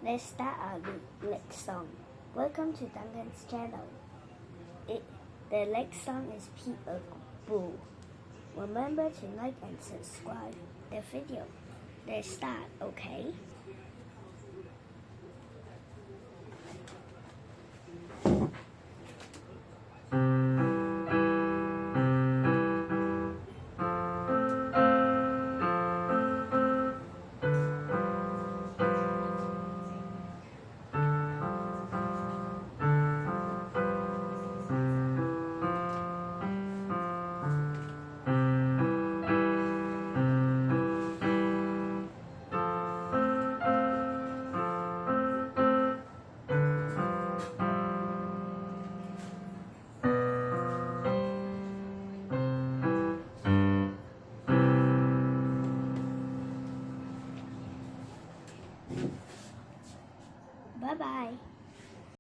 Let's start our next song. Welcome to Duncan's channel. The next song is Peek-a-Boo. Remember to like and subscribe the video. Let's start, okay? Bye-bye.